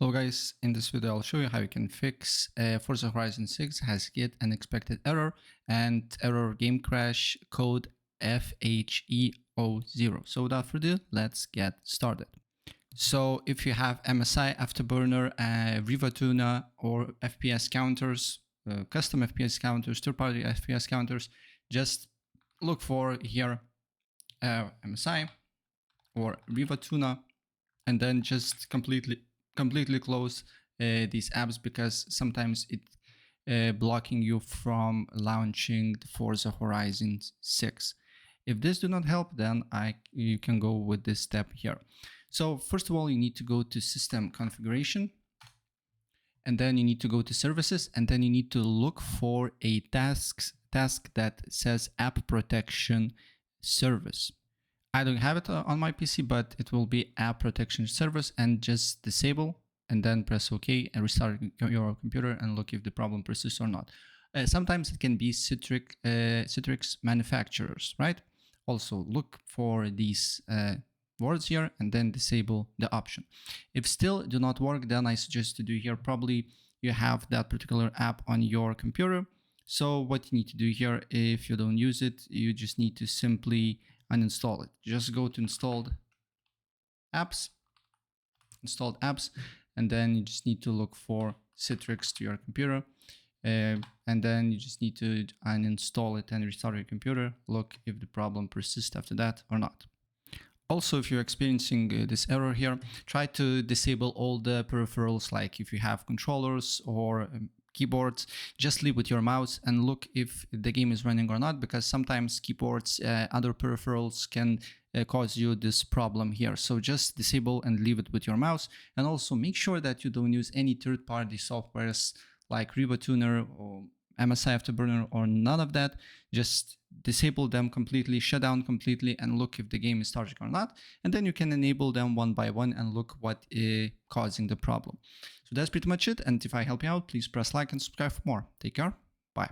Hello guys, in this video I'll show you how you can fix Forza Horizon 6 has get an expected error and error game crash code FHE01. So without further ado, let's get started. So if you have MSI, Afterburner, Riva Tuna or FPS counters, custom FPS counters, third-party FPS counters, just look for here MSI or Riva Tuna and then just completely close these apps because sometimes it blocking you from launching the Forza Horizon 6. If this do not help, then you can go with this step here. So first of all, you need to go to system configuration, and then you need to go to services, and then you need to look for a task that says app protection service. I don't have it on my PC, but it will be app protection service, and just disable and then press OK and restart your computer and look if the problem persists or not. Sometimes it can be Citrix manufacturers, right? Also look for these words here and then disable the option. If still do not work, then I suggest to do here, probably you have that particular app on your computer. So what you need to do here, if you don't use it, you just need to simply uninstall it. Just go to installed apps, and then you just need to look for Citrix to your computer. And then you just need to uninstall it and restart your computer. Look if the problem persists after that or not. Also, if you're experiencing this error here, try to disable all the peripherals, like if you have controllers or keyboards, just leave with your mouse and look if the game is running or not, because sometimes keyboards, other peripherals can cause you this problem here. So just disable and leave it with your mouse. And also make sure that you don't use any third-party softwares like Riva Tuner or MSI Afterburner or none of that. Just disable them completely, shut down completely, and look if the game is starting or not. And then you can enable them one by one and look what is causing the problem. So that's pretty much it. And if I help you out, please press like and subscribe for more. Take care. Bye.